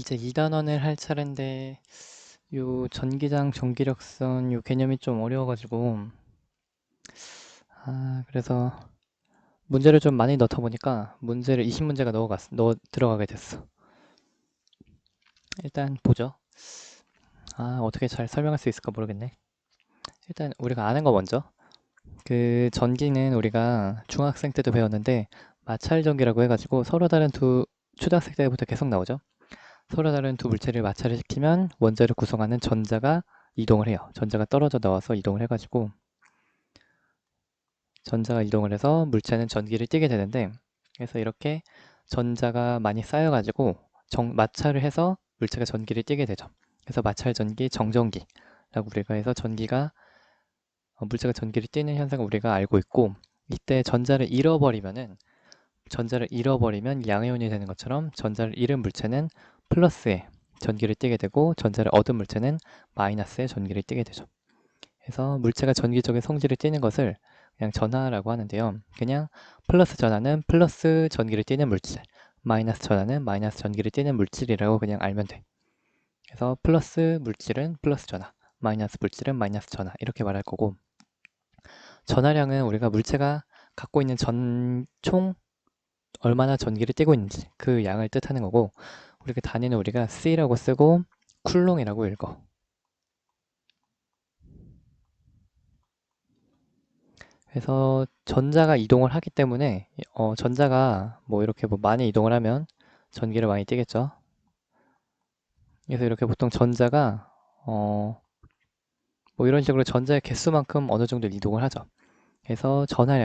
이제 2단원을 할 차례인데 요 전기장 전기력선 요 개념이 좀 어려워가지고 그래서 문제를 좀 많이 넣다 보니까 문제를 20문제가 넣어 들어가게 됐어. 일단 보죠. 어떻게 잘 설명할 수 있을까 모르겠네. 일단 우리가 아는 거 먼저. 그 전기는 우리가 중학생 때도 배웠는데 마찰전기라고 해가지고 서로 다른 초등학생 때부터 계속 나오죠. 서로 다른 두 물체를 마찰을 시키면 원자를 구성하는 전자가 이동을 해요. 전자가 떨어져 나와서 이동을 해가지고 전자가 이동을 해서 물체는 전기를 띠게 되는데, 그래서 이렇게 전자가 많이 쌓여가지고 마찰을 해서 물체가 전기를 띠게 되죠. 그래서 마찰 전기, 정전기라고 우리가 해서 물체가 전기를 띠는 현상을 우리가 알고 있고, 이때 전자를 잃어버리면 양이온이 되는 것처럼 전자를 잃은 물체는 플러스에 전기를 띠게 되고 전자를 얻은 물체는 마이너스에 전기를 띠게 되죠. 그래서 물체가 전기적인 성질을 띠는 것을 그냥 전하라고 하는데요. 그냥 플러스 전하는 플러스 전기를 띠는 물질, 마이너스 전하는 마이너스 전기를 띠는 물질이라고 그냥 알면 돼. 그래서 플러스 물질은 플러스 전하, 마이너스 물질은 마이너스 전하 이렇게 말할 거고, 전하량은 우리가 물체가 갖고 있는 총 얼마나 전기를 띠고 있는지 그 양을 뜻하는 거고, 우리 그 단위는 우리가 C라고 쓰고 쿨롱이라고 읽어. 그래서 전자가 이동을 하기 때문에 전자가 뭐 이렇게 뭐 많이 이동을 하면 전기를 많이 띠겠죠. 그래서 이렇게 보통 전자가 뭐 이런 식으로 전자의 개수만큼 어느 정도 이동을 하죠. 그래서 전자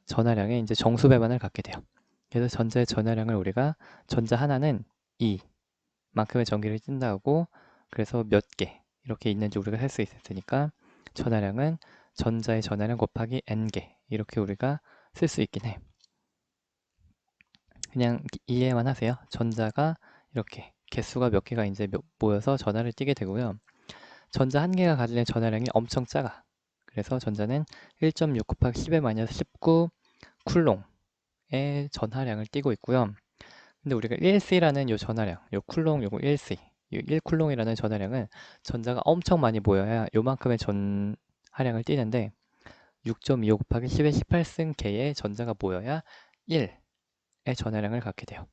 전하량의 이제 정수 배반을 갖게 돼요. 그래서 전자의 전하량을 우리가 전자 하나는 2 만큼의 전기를 띈다고, 그래서 몇 개 이렇게 있는지 우리가 셀 수 있으니까 전하량은 전자의 전하량 곱하기 n개 이렇게 우리가 쓸 수 있긴 해. 그냥 이해만 하세요. 전자가 이렇게 개수가 몇 개가 이제 모여서 전하를 띠게 되고요. 전자 한 개가 가지는 전하량이 엄청 작아. 그래서 전자는 1.6 곱하기 10의 마이너스 19 쿨롱의 전하량을 띠고 있고요. 근데 우리가 1C라는 요 전하량, 요 쿨롱 요거 1C, 요 1쿨롱이라는 전하량은 전자가 엄청 많이 모여야 요만큼의 전하량을 띠는데 6.25 곱하기 10의 18승 개의 전자가 모여야 1의 전하량을 갖게 돼요.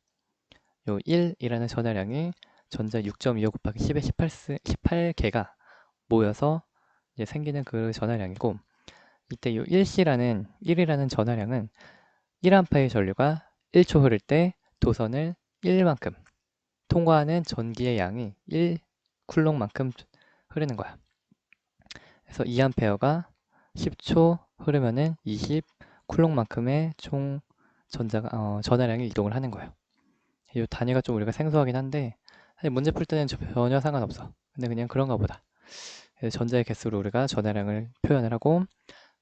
요 1이라는 전하량이 전자 6.25 곱하기 10의 18개가 모여서 이제 생기는 그 전하량이고, 이때 요 1이라는 전하량은 1A의 전류가 1초 흐를 때 도선을 1만큼 통과하는 전기의 양이 1쿨롱만큼 흐르는 거야. 그래서 2A가 10초 흐르면은 20쿨롱만큼의 총 전하량이 이동을 하는 거예요. 이 단위가 좀 우리가 생소하긴 한데 사실 문제 풀 때는 전혀 상관없어. 근데 그냥 그런가 보다. 그래서 전자의 개수로 우리가 전하량을 표현을 하고,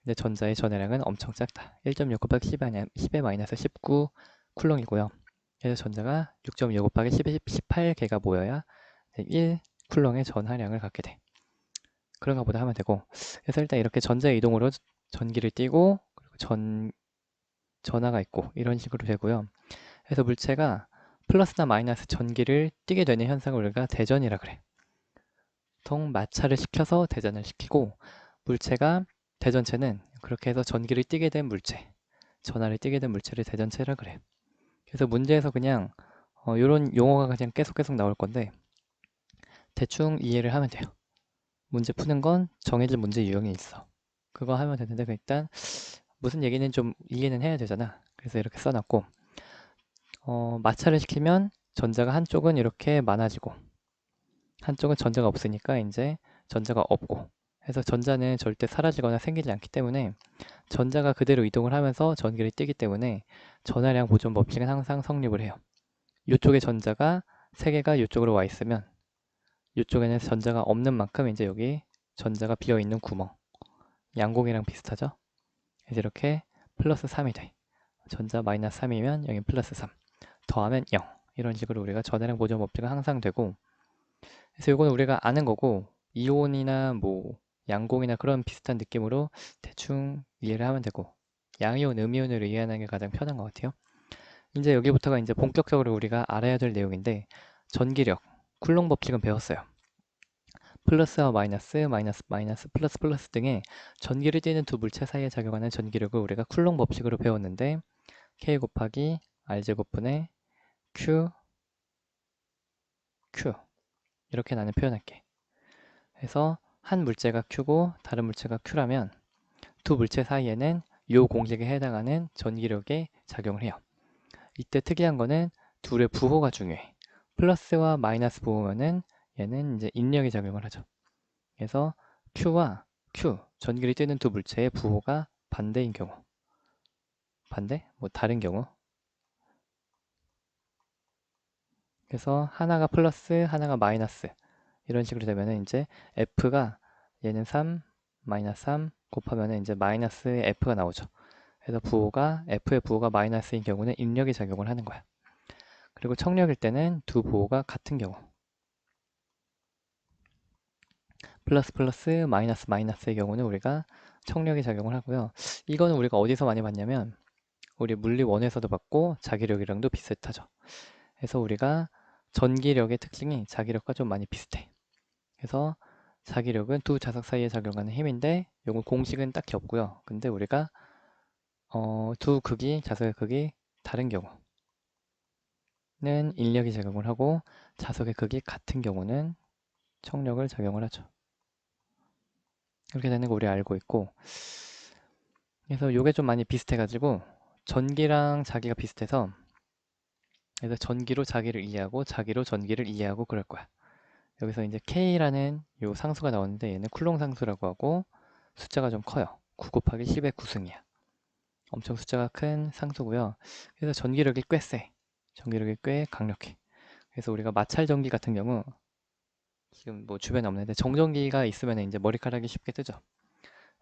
근데 전자의 전하량은 엄청 작다. 1.6 곱하기 10의 마이너스 19 쿨롱이고요. 그래서 전자가 6.6 곱하기 10의 18개가 모여야 1 쿨롱의 전하량을 갖게 돼. 그런가 보다 하면 되고, 그래서 일단 이렇게 전자의 이동으로 전기를 띠고, 그리고 전하가 있고 이런 식으로 되고요. 그래서 물체가 플러스나 마이너스 전기를 띠게 되는 현상을 우리가 대전이라 그래. 보통 마찰을 시켜서 대전을 시키고, 물체가 대전체는 그렇게 해서 전기를 띠게 된 물체, 전하를 띠게 된 물체를 대전체라 그래. 그래서 문제에서 그냥 이런 용어가 그냥 계속 나올 건데 대충 이해를 하면 돼요. 문제 푸는 건 정해진 문제 유형이 있어. 그거 하면 되는데 일단 무슨 얘기는 좀 이해는 해야 되잖아. 그래서 이렇게 써놨고, 마찰을 시키면 전자가 한쪽은 이렇게 많아지고 한쪽은 전자가 없으니까 이제 전자가 없고, 해서 전자는 절대 사라지거나 생기지 않기 때문에 전자가 그대로 이동을 하면서 전기를 띠기 때문에 전하량 보존 법칙은 항상 성립을 해요. 이쪽에 전자가 3개가 이쪽으로 와 있으면 이쪽에는 전자가 없는 만큼 이제 여기 전자가 비어있는 구멍, 양공이랑 비슷하죠? 그래서 이렇게 플러스 3이 돼. 전자 마이너스 3이면 여기 플러스 3, 더하면 0, 이런 식으로 우리가 전하량 보존 법칙은 항상 되고, 그래서 이거는 우리가 아는 거고, 이온이나 뭐 양공이나 그런 비슷한 느낌으로 대충 이해를 하면 되고, 양이온, 음이온을 이해하는 게 가장 편한 것 같아요. 이제 여기부터가 이제 본격적으로 우리가 알아야 될 내용인데 전기력, 쿨롱 법칙은 배웠어요. 플러스와 마이너스, 마이너스, 마이너스, 플러스, 플러스 등의 전기를 띠는 두 물체 사이에 작용하는 전기력을 우리가 쿨롱 법칙으로 배웠는데 K 곱하기 R제곱분의 Q, Q 이렇게 나는 표현할게. 그래서 한 물체가 Q고 다른 물체가 Q라면 두 물체 사이에는 이 공식에 해당하는 전기력에 작용을 해요. 이때 특이한 거는 둘의 부호가 중요해. 플러스와 마이너스 부호면은 얘는 이제 인력이 작용을 하죠. 그래서 Q와 Q, 전기를 띠는 두 물체의 부호가 반대인 경우. 반대? 뭐 다른 경우. 그래서 하나가 플러스, 하나가 마이너스. 이런 식으로 되면은 이제 F가 얘는 3, 마이너스 3 곱하면은 이제 마이너스의 F가 나오죠. 그래서 부호가 F의 부호가 마이너스인 경우는 인력이 작용을 하는 거야. 그리고 청력일 때는 두 부호가 같은 경우. 플러스 플러스 마이너스 마이너스의 경우는 우리가 청력이 작용을 하고요. 이거는 우리가 어디서 많이 봤냐면 우리 물리 1에서도 봤고 자기력이랑도 비슷하죠. 그래서 우리가 전기력의 특징이 자기력과 좀 많이 비슷해. 그래서 자기력은 두 자석 사이에 작용하는 힘인데 요거 공식은 딱히 없고요. 근데 우리가 두 극이, 자석의 극이 다른 경우는 인력이 작용을 하고 자석의 극이 같은 경우는 청력을 작용을 하죠. 이렇게 되는 거 우리 알고 있고, 그래서 요게 좀 많이 비슷해가지고 전기랑 자기가 비슷해서 그래서 전기로 자기를 이해하고 자기로 전기를 이해하고 그럴 거야. 여기서 이제 K라는 요 상수가 나오는데 얘는 쿨롱 상수라고 하고 숫자가 좀 커요. 9 곱하기 10의 9승이야. 엄청 숫자가 큰 상수고요. 그래서 전기력이 꽤 세. 전기력이 꽤 강력해. 그래서 우리가 마찰 전기 같은 경우 지금 뭐 주변에 없는데 정전기가 있으면 이제 머리카락이 쉽게 뜨죠.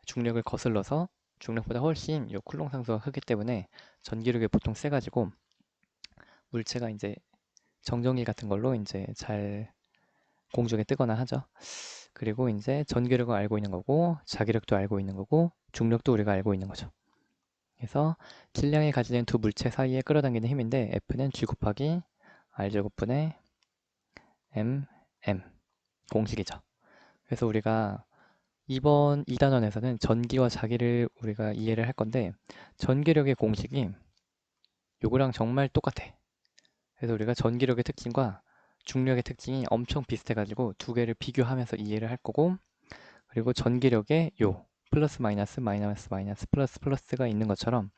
중력을 거슬러서 중력보다 훨씬 요 쿨롱 상수가 크기 때문에 전기력이 보통 세가지고 물체가 이제 정전기 같은 걸로 이제 잘 공중에 뜨거나 하죠. 그리고 이제 전기력을 알고 있는 거고 자기력도 알고 있는 거고 중력도 우리가 알고 있는 거죠. 그래서 질량이 가지는 두 물체 사이에 끌어당기는 힘인데 F는 G 곱하기 R제곱분의 M 공식이죠. 그래서 우리가 이번 2단원에서는 전기와 자기를 우리가 이해를 할 건데 전기력의 공식이 요거랑 정말 똑같아. 그래서 우리가 전기력의 특징과 중력의 특징이 엄청 비슷해가지고 두 개를 비교하면서 이해를 할 거고 그리고 전기력에 요 플러스 마이너스 마이너스 마이너스 플러스 플러스가 있는 것처럼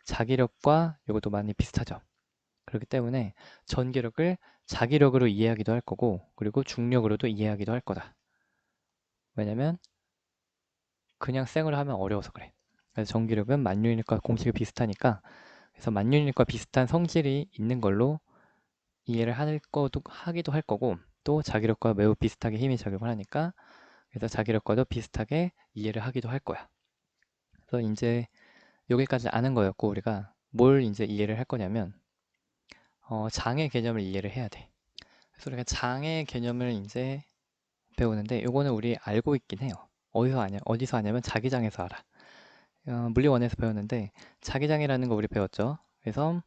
자기력과 요것도 많이 비슷하죠. 그렇기 때문에 전기력을 자기력으로 이해하기도 할 거고 그리고 중력으로도 이해하기도 할 거다. 왜냐면 그냥 쌩으로 하면 어려워서 그래. 그래서 전기력은 만유인력과 공식이 비슷하니까 그래서 만유인력과 비슷한 성질이 있는 걸로 이해를 하기도 할 거고 또 자기력과 매우 비슷하게 힘이 작용을 하니까 그래서 자기력과도 비슷하게 이해를 하기도 할 거야. 그래서 이제 여기까지 아는 거였고 우리가 뭘 이제 이해를 할 거냐면 장의 개념을 이해를 해야 돼. 그래서 우리가 장의 개념을 이제 배우는데 이거는 우리 알고 있긴 해요. 어디서 아냐면 자기장에서 알아. 물리원에서 배웠는데 자기장이라는 거 우리 배웠죠. 그래서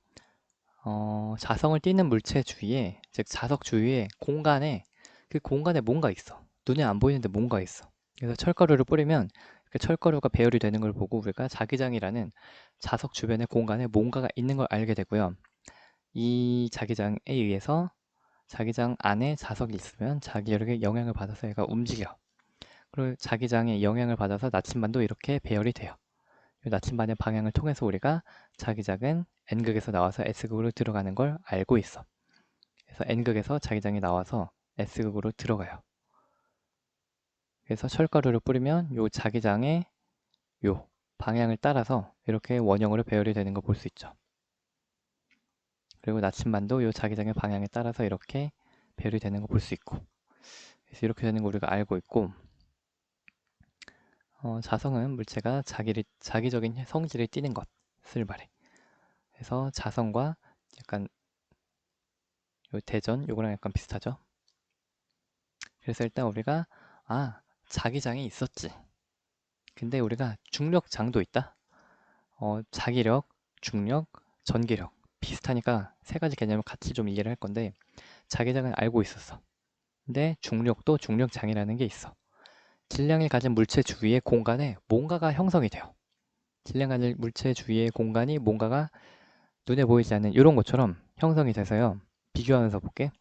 자성을 띠는 물체 주위에, 즉 자석 주위에 공간에 그 공간에 뭔가 있어. 눈에 안 보이는데 뭔가 있어. 그래서 철가루를 뿌리면 그 철가루가 배열이 되는 걸 보고 우리가 자기장이라는 자석 주변에 공간에 뭔가가 있는 걸 알게 되고요. 이 자기장에 의해서 자기장 안에 자석이 있으면 자기력에 영향을 받아서 얘가 움직여. 그리고 자기장에 영향을 받아서 나침반도 이렇게 배열이 돼요. 이 나침반의 방향을 통해서 우리가 자기장은 N극에서 나와서 S극으로 들어가는 걸 알고 있어. 그래서 N극에서 자기장이 나와서 S극으로 들어가요. 그래서 철가루를 뿌리면 요 자기장의 요 방향을 따라서 이렇게 원형으로 배열이 되는 거 볼 수 있죠. 그리고 나침반도 요 자기장의 방향에 따라서 이렇게 배열이 되는 거 볼 수 있고 그래서 이렇게 되는 거 우리가 알고 있고 자성은 물체가 자기적인 성질을 띠는 것을 말해. 그래서 자성과 약간 요 대전 요거랑 약간 비슷하죠. 그래서 일단 우리가 자기장이 있었지. 근데 우리가 중력장도 있다. 자기력, 중력, 전기력 비슷하니까 세 가지 개념을 같이 좀 이해를 할 건데, 자기장은 알고 있었어. 근데 중력도 중력장이라는 게 있어. 질량을 가진 물체 주위의 공간에 뭔가가 형성이 돼요. 질량 가진 물체 주위의 공간이 뭔가가 눈에 보이지 않는 이런 것처럼 형성이 돼서요. 비교하면서 볼게.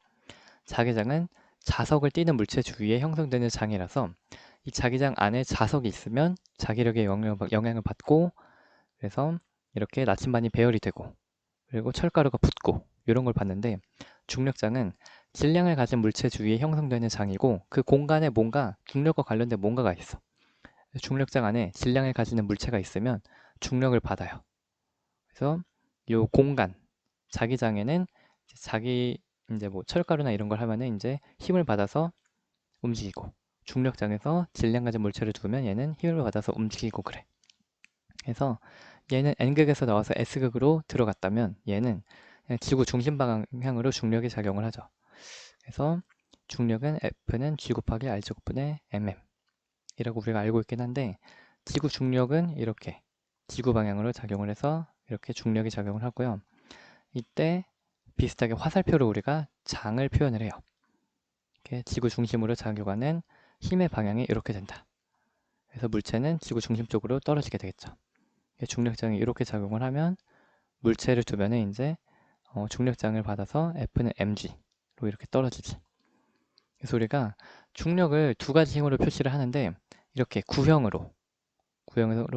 자기장은 자석을 띠는 물체 주위에 형성되는 장이라서 이 자기장 안에 자석이 있으면 자기력에 영향을 받고, 그래서 이렇게 나침반이 배열이 되고, 그리고 철가루가 붙고 이런 걸 봤는데, 중력장은 질량을 가진 물체 주위에 형성되는 장이고 그 공간에 뭔가 중력과 관련된 뭔가가 있어. 중력장 안에 질량을 가지는 물체가 있으면 중력을 받아요. 그래서 이 공간, 자기장에는 자기 이제 뭐 철가루나 이런 걸 하면은 이제 힘을 받아서 움직이고, 중력장에서 질량 가진 물체를 두면 얘는 힘을 받아서 움직이고 그래. 그래서 얘는 N극에서 나와서 S극으로 들어갔다면 얘는 그냥 지구 중심 방향으로 중력이 작용을 하죠. 그래서 중력은 F는 G 곱하기 R 제곱분의 mm 이라고 우리가 알고 있긴 한데, 지구 중력은 이렇게 지구 방향으로 작용을 해서 이렇게 중력이 작용을 하고요. 이때 비슷하게 화살표로 우리가 장을 표현을 해요. 이렇게 지구 중심으로 작용하는 힘의 방향이 이렇게 된다. 그래서 물체는 지구 중심 쪽으로 떨어지게 되겠죠. 중력장이 이렇게 작용을 하면 물체를 두면은 이제 중력장을 받아서 F는 mg로 이렇게 떨어지지. 그래서 우리가 중력을 두 가지 힘으로 표시를 하는데, 이렇게 구형으로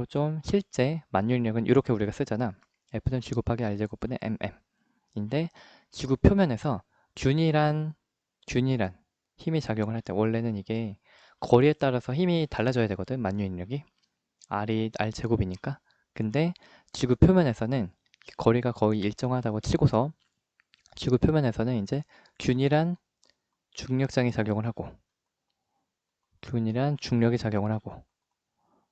좀 실제 만유인력은 이렇게 우리가 쓰잖아. F는 G 곱하기 R 제곱분의 mm 인데, 지구 표면에서 균일한 힘이 작용을 할 때 원래는 이게 거리에 따라서 힘이 달라져야 되거든. 만유인력이 R이 R 제곱이니까. 근데 지구 표면에서는 거리가 거의 일정하다고 치고서 지구 표면에서는 이제 균일한 중력장이 작용을 하고 균일한 중력이 작용을 하고,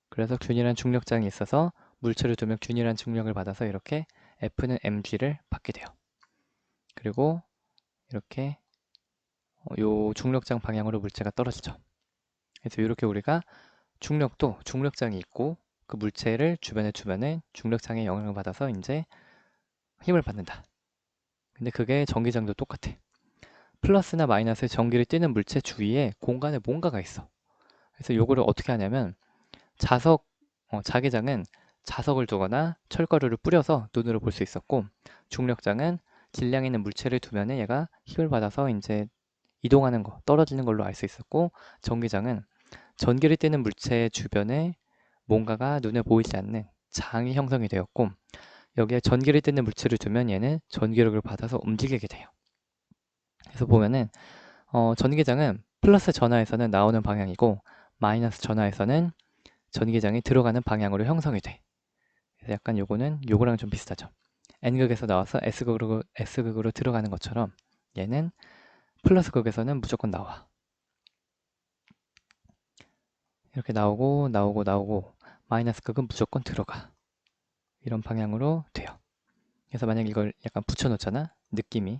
그래서 균일한 중력장이 있어서 물체를 두면 균일한 중력을 받아서 이렇게 F는 mg를 받게 돼요. 그리고 이렇게 요 중력장 방향으로 물체가 떨어지죠. 그래서 이렇게 우리가 중력도 중력장이 있고 그 물체를 주변에 중력장의 영향을 받아서 이제 힘을 받는다. 근데 그게 전기장도 똑같아. 플러스나 마이너스 전기를 띠는 물체 주위에 공간에 뭔가가 있어. 그래서 요거를 어떻게 하냐면 자기장은 자석을 두거나 철가루를 뿌려서 눈으로 볼 수 있었고, 중력장은 질량 있는 물체를 두면은 얘가 힘을 받아서 이제 이동하는 거, 떨어지는 걸로 알 수 있었고, 전기장은 전기를 띠는 물체 주변에 뭔가가 눈에 보이지 않는 장이 형성이 되었고, 여기에 전기를 띠는 물체를 두면 얘는 전기력을 받아서 움직이게 돼요. 그래서 보면은 전기장은 플러스 전하에서는 나오는 방향이고 마이너스 전하에서는 전기장이 들어가는 방향으로 형성이 돼. 그래서 약간 요거는 요거랑 좀 비슷하죠. N극에서 나와서 S극으로 들어가는 것처럼 얘는 플러스 극에서는 무조건 나와. 이렇게 나오고 마이너스 극은 무조건 들어가. 이런 방향으로 돼요. 그래서 만약 이걸 약간 붙여놓잖아. 느낌만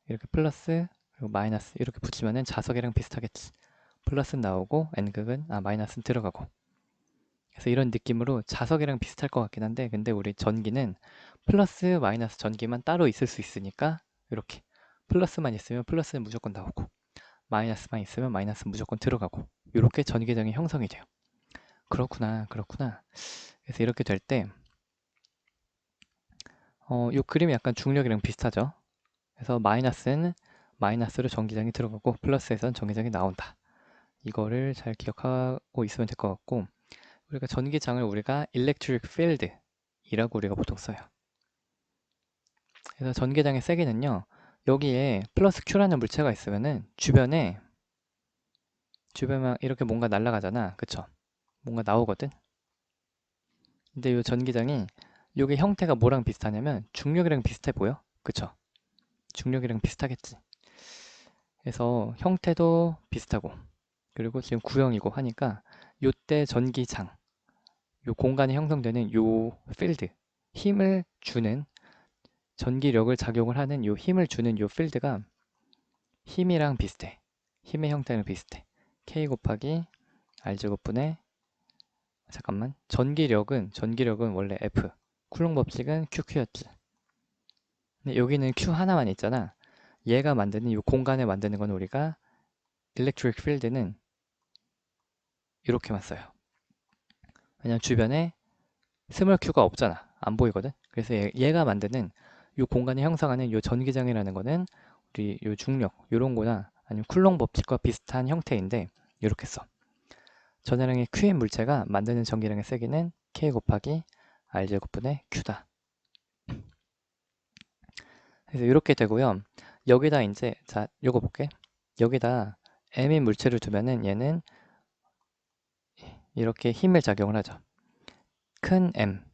이렇게 플러스 그리고 마이너스 이렇게 붙이면은 자석이랑 비슷하겠지. 플러스는 나오고 N극은 마이너스는 들어가고. 그래서 이런 느낌으로 자석이랑 비슷할 것 같긴 한데, 근데 우리 전기는 플러스 마이너스 전기만 따로 있을 수 있으니까 이렇게 플러스만 있으면 플러스는 무조건 나오고 마이너스만 있으면 마이너스는 무조건 들어가고, 이렇게 전기장이 형성이 돼요. 그렇구나. 그래서 이렇게 될 때 이 그림이 약간 중력이랑 비슷하죠. 그래서 마이너스는 마이너스로 전기장이 들어가고 플러스에선 전기장이 나온다. 이거를 잘 기억하고 있으면 될 것 같고, 우리가 전기장을 우리가 electric field 이라고 우리가 보통 써요. 그래서 전기장의 세기는요, 여기에 플러스 Q라는 물체가 있으면은 주변에 이렇게 뭔가 날아가잖아. 그쵸? 뭔가 나오거든? 근데 이 전기장이 요게 형태가 뭐랑 비슷하냐면 중력이랑 비슷해 보여? 그쵸? 중력이랑 비슷하겠지. 그래서 형태도 비슷하고, 그리고 지금 구형이고 하니까 요때 전기장, 요 공간이 형성되는 요 필드, 힘을 주는 전기력을 작용을 하는 요 힘을 주는 요 필드가 힘이랑 비슷해. 힘의 형태는 비슷해. K 곱하기 R 제곱분의, 잠깐만, 전기력은 원래 F 쿨롱 법칙은 QQ였지. 근데 여기는 Q 하나만 있잖아. 얘가 만드는 이 공간을 만드는 건 우리가 electric field는 이렇게만 써요. 왜냐면 주변에 스몰 q가 없잖아. 안 보이거든. 그래서 얘가 만드는 이 공간을 형성하는 이 전기장이라는 거는 우리 이 중력 이런 거나 아니면 쿨롱 법칙과 비슷한 형태인데 이렇게 써. 전하량의 Q인 물체가 만드는 전기량의 세기는 K 곱하기 R 제곱분의 Q다. 그래서 이렇게 되고요. 여기다 이제 자 요거 볼게. 여기다 M인 물체를 두면은 얘는 이렇게 힘을 작용을 하죠. 큰 M,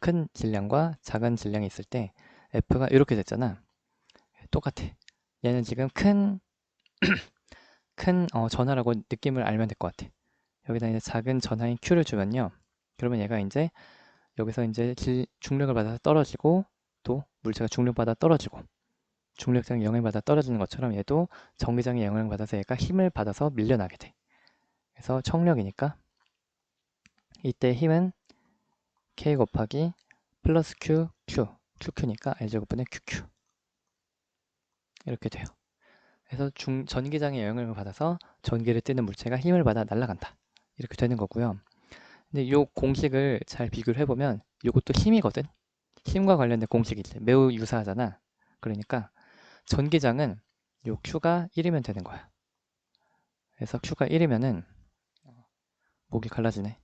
큰 질량과 작은 질량이 있을 때 F가 이렇게 됐잖아. 똑같아. 얘는 지금 큰 전하라고 느낌을 알면 될 것 같아. 여기다 이제 작은 전하인 Q를 주면요. 그러면 얘가 이제 여기서 이제 중력을 받아서 떨어지고 또 물체가 중력받아 떨어지고 중력장의 영향을 받아 떨어지는 것처럼 얘도 전기장의 영향을 받아서 얘가 힘을 받아서 밀려나게 돼. 그래서 청력이니까 이때 힘은 K 곱하기 플러스 QQ니까 R제곱분의 QQ 이렇게 돼요. 그래서 전기장의 영향을 받아서 전기를 띠는 물체가 힘을 받아 날아간다. 이렇게 되는 거고요. 근데 이 공식을 잘 비교를 해보면 이것도 힘이거든. 힘과 관련된 공식이지. 매우 유사하잖아. 그러니까 전기장은 요 Q가 1이면 되는 거야. 그래서 Q가 1이면은 목이 갈라지네.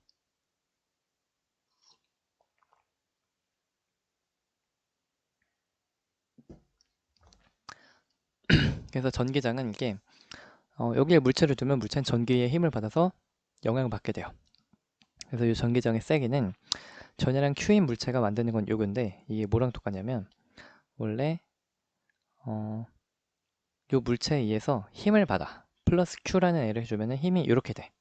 그래서 전기장은 이게 여기에 물체를 두면 물체는 전기의 힘을 받아서 영향을 받게 돼요. 그래서 이 전기장의 세기는 전하량 Q인 물체가 만드는 건 요건데 이게 뭐랑 똑같냐면 원래 요 물체에 의해서 힘을 받아 플러스 Q라는 애를 해주면 힘이 이렇게 돼.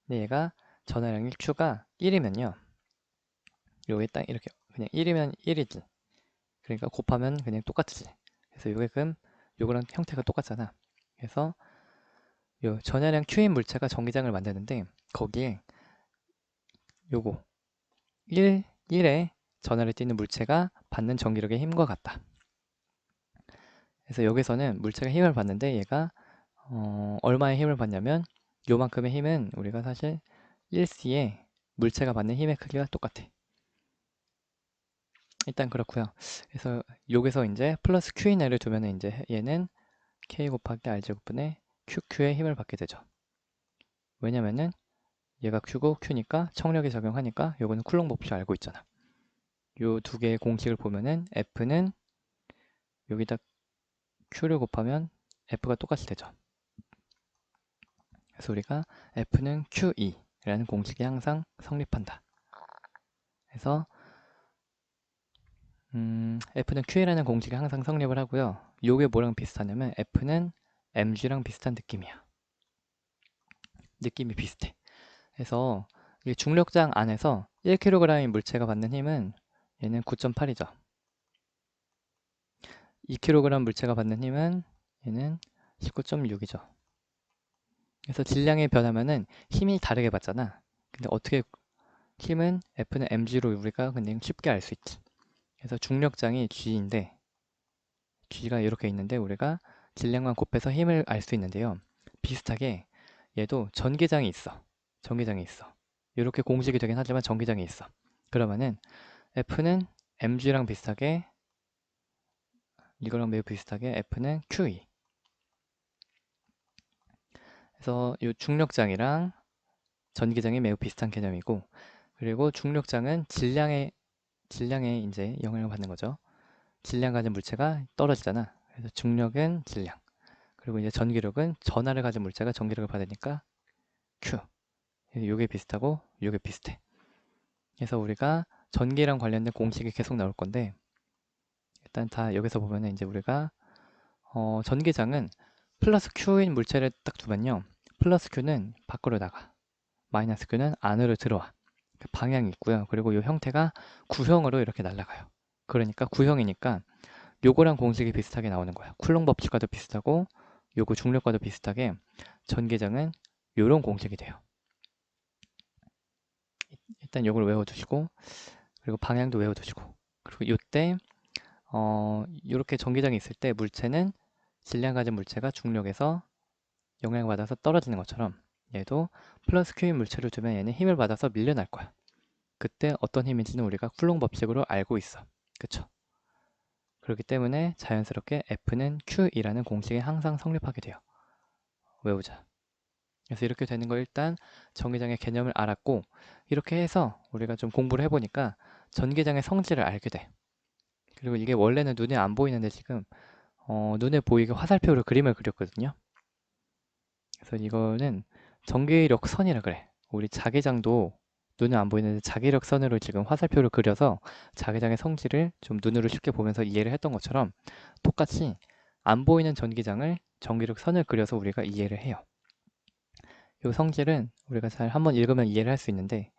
근데 얘가 전하량이 Q가 1이면요 요게 딱 이렇게 그냥 1이면 1이지. 그러니까 곱하면 그냥 똑같지. 그래서 요게 그럼 요거랑 형태가 똑같잖아. 그래서 요 전하량 Q인 물체가 전기장을 만드는데 거기에 요거 1에 전하를 띠는 물체가 받는 전기력의 힘과 같다. 그래서 여기서는 물체가 힘을 받는데 얘가 얼마의 힘을 받냐면 요만큼의 힘은 우리가 사실 1C에 물체가 받는 힘의 크기가 똑같아. 일단 그렇고요. 그래서 여기서 이제 플러스 Q인 애를 두면 이제 얘는 K 곱하기 R 제곱분의 QQ의 힘을 받게 되죠. 왜냐면은 얘가 Q고 Q니까 청력이 작용하니까 요거는 쿨롱 법칙 알고 있잖아. 요 두 개의 공식을 보면은 F는 여기다 Q를 곱하면 F가 똑같이 되죠. 그래서 우리가 F는 QE라는 공식이 항상 성립한다. 그래서 F는 QE라는 공식이 항상 성립을 하고요. 요게 뭐랑 비슷하냐면 F는 mg랑 비슷한 느낌이야. 느낌이 비슷해. 그래서 이 중력장 안에서 1kg의 물체가 받는 힘은 얘는 9.8이죠. 2kg 물체가 받는 힘은 얘는 19.6이죠. 그래서 질량이 변하면은 힘이 다르게 받잖아. 근데 어떻게 힘은 F는 mg로 우리가 그냥 쉽게 알 수 있지. 그래서 중력장이 G인데 G가 이렇게 있는데 우리가 질량만 곱해서 힘을 알 수 있는데요. 비슷하게 얘도 전기장이 있어. 전기장이 있어. 이렇게 공식이 되긴 하지만 전기장이 있어. 그러면은 F는 mg랑 비슷하게 이거랑 매우 비슷하게 F는 QE. 그래서 이 중력장이랑 전기장이 매우 비슷한 개념이고 그리고 중력장은 질량에 이제 영향을 받는 거죠. 질량 가진 물체가 떨어지잖아. 그래서 중력은 질량. 그리고 이제 전기력은 전하를 가진 물체가 전기력을 받으니까 Q. 요게 비슷하고 요게 비슷해. 그래서 우리가 전기랑 관련된 공식이 계속 나올 건데 일단 다 여기서 보면은 이제 우리가 전기장은 플러스 Q인 물체를 딱 두면요. 플러스 Q는 밖으로 나가. 마이너스 Q는 안으로 들어와. 그 방향이 있고요. 그리고 이 형태가 구형으로 이렇게 날아가요. 그러니까 구형이니까 요거랑 공식이 비슷하게 나오는 거야. 쿨롱 법칙과도 비슷하고 요거 중력과도 비슷하게 전기장은 요런 공식이 돼요. 일단 요걸 외워두시고 그리고 방향도 외워두시고. 그리고 이때 이렇게 전기장이 있을 때 물체는 질량 가진 물체가 중력에서 영향을 받아서 떨어지는 것처럼 얘도 플러스 Q인 물체를 두면 얘는 힘을 받아서 밀려날 거야. 그때 어떤 힘인지는 우리가 쿨롱 법칙으로 알고 있어. 그쵸? 그렇기 때문에 자연스럽게 F는 Q이라는 공식이 항상 성립하게 돼요. 외우자. 그래서 이렇게 되는 거 일단 전기장의 개념을 알았고, 이렇게 해서 우리가 좀 공부를 해보니까 전기장의 성질을 알게 돼. 그리고 이게 원래는 눈에 안 보이는데 지금 눈에 보이게 화살표로 그림을 그렸거든요. 그래서 이거는 전기력선이라 그래. 우리 자기장도 눈에 안 보이는데 자기력선으로 지금 화살표를 그려서 자기장의 성질을 좀 눈으로 쉽게 보면서 이해를 했던 것처럼 똑같이 안 보이는 전기장을 전기력선을 그려서 우리가 이해를 해요. 이 성질은 우리가 잘 한번 읽으면 이해를 할 수 있는데,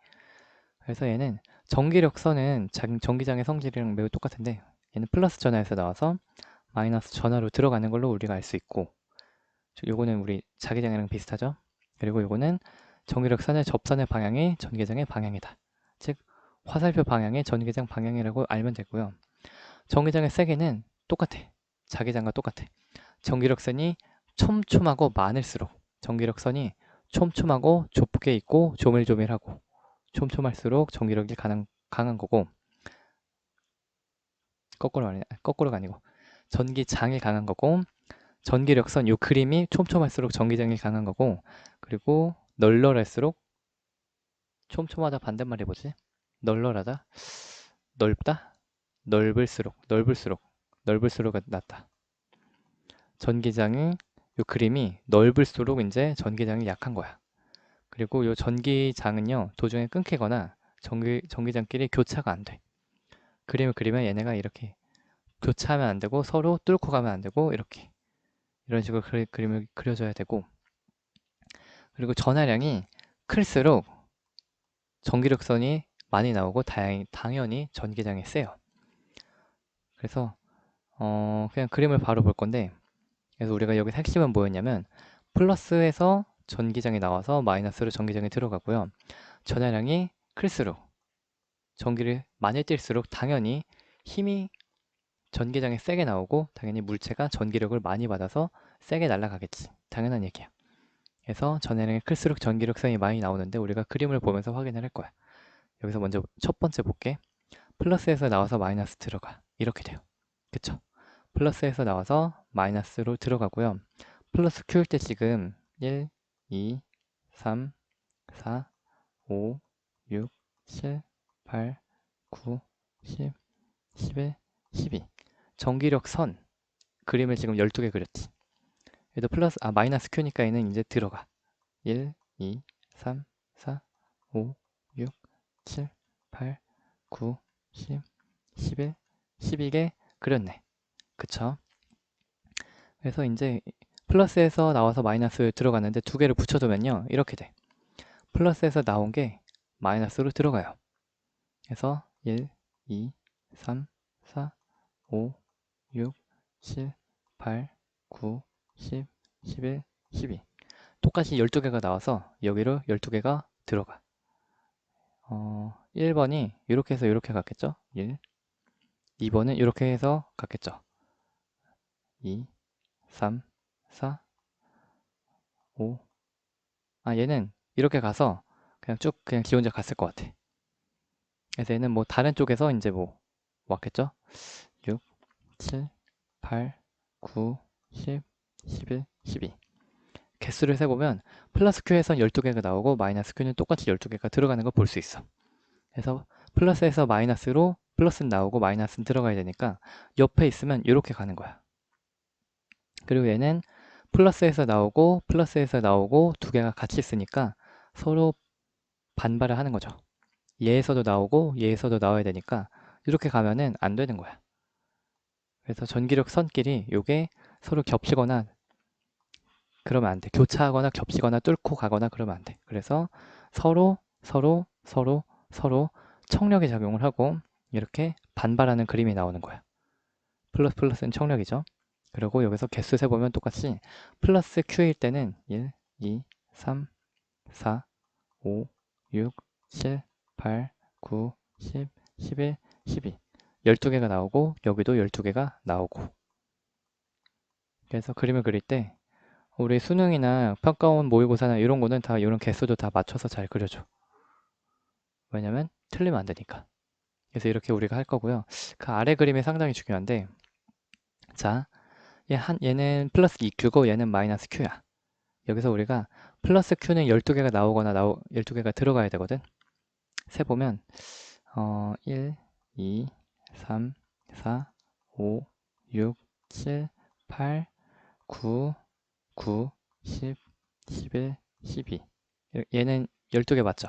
그래서 얘는 전기력선은 전기장의 성질이랑 매우 똑같은데 얘는 플러스 전하에서 나와서 마이너스 전하로 들어가는 걸로 우리가 알 수 있고, 요거는 우리 자기장이랑 비슷하죠. 그리고 요거는 전기력선의 접선의 방향이 전기장의 방향이다. 즉 화살표 방향이 전기장 방향이라고 알면 되고요. 전기장의 세기는 똑같아. 자기장과 똑같아. 전기력선이 촘촘하고 많을수록, 전기력선이 촘촘하고 좁게 있고 조밀조밀하고 촘촘할수록 전기력이 강한 거고, 거꾸로가 아니고 전기장이 강한 거고, 전기력선 요 그림이 촘촘할수록 전기장이 강한 거고, 그리고 널널할수록, 촘촘하다 반대말이 뭐지? 널널하다? 넓다? 넓을수록 낫다. 전기장이 요 그림이 넓을수록 이제 전기장이 약한 거야. 그리고 요 전기장은요 도중에 끊기거나 전기장끼리 교차가 안 돼. 그림을 그리면 얘네가 이렇게 교차하면 안 되고 서로 뚫고 가면 안 되고 이렇게 이런 식으로 그림을 그려줘야 되고, 그리고 전하량이 클수록 전기력선이 많이 나오고 당연히 전기장이 세요. 그래서 그냥 그림을 바로 볼 건데, 그래서 우리가 여기서 핵심은 뭐였냐면 플러스에서 전기장이 나와서 마이너스로 전기장이 들어가고요. 전하량이 클수록 전기를 많이 띨수록 당연히 힘이 전기장에 세게 나오고 당연히 물체가 전기력을 많이 받아서 세게 날아가겠지. 당연한 얘기야. 그래서 전하량이 클수록 전기력선이 많이 나오는데 우리가 그림을 보면서 확인을 할 거야. 여기서 먼저 첫 번째 볼게. 플러스에서 나와서 마이너스 들어가. 이렇게 돼요. 그쵸? 플러스에서 나와서 마이너스로 들어가고요. 플러스 Q일 때 지금 1, 2, 3, 4, 5, 6, 7, 8, 9, 10, 11, 12. 전기력 선 그림을 지금 12개 그렸지. 얘도 마이너스 Q니까 얘는 이제 들어가. 1, 2, 3, 4, 5, 6, 7, 8, 9, 10, 11, 12개 그렸네. 그쵸? 그래서 이제 플러스에서 나와서 마이너스 들어갔는데 두 개를 붙여두면요 이렇게 돼. 플러스에서 나온 게 마이너스로 들어가요. 그래서 1, 2, 3, 4, 5, 6, 7, 8, 9, 10, 11, 12. 똑같이 12개가 나와서 여기로 12개가 들어가. 1번이 이렇게 해서 이렇게 갔겠죠? 1. 2번은 이렇게 해서 갔겠죠? 2, 3, 4, 5. 얘는 이렇게 가서 그냥 쭉 그냥 지 혼자 갔을 것 같아. 그래서 얘는 뭐 다른 쪽에서 이제 뭐 왔겠죠? 6, 7, 8, 9, 10, 11, 12. 개수를 세보면 플러스 Q에선 12개가 나오고 마이너스 Q는 똑같이 12개가 들어가는 걸 볼 수 있어. 그래서 플러스에서 마이너스로 플러스는 나오고 마이너스는 들어가야 되니까 옆에 있으면 이렇게 가는 거야. 그리고 얘는 플러스에서 나오고 두 개가 같이 있으니까 서로 반발을 하는 거죠. 얘에서도 나오고 얘에서도 나와야 되니까 이렇게 가면은 안 되는 거야. 그래서 전기력 선끼리 요게 서로 겹치거나 그러면 안 돼. 교차하거나 겹치거나 뚫고 가거나 그러면 안 돼. 그래서 서로 청력이 작용을 하고 이렇게 반발하는 그림이 나오는 거야. 플러스는 청력이죠. 그리고 여기서 개수 세보면 똑같이 플러스 Q일 때는 1, 2, 3, 4, 5, 6, 7, 8, 9, 10, 11, 12. 12개가 나오고 여기도 12개가 나오고. 그래서 그림을 그릴 때 우리 수능이나 평가원 모의고사나 이런 거는 다 이런 개수도 다 맞춰서 잘 그려줘. 왜냐면 틀리면 안 되니까. 그래서 이렇게 우리가 할 거고요. 그 아래 그림이 상당히 중요한데, 자, 얘는 플러스 2Q고 얘는 마이너스 Q야. 여기서 우리가 플러스 Q는 12개가 나오거나 12개가 들어가야 되거든. 세보면 1, 2, 3, 4, 5, 6, 7, 8, 9, 9, 10, 11, 12. 얘는 12개 맞죠?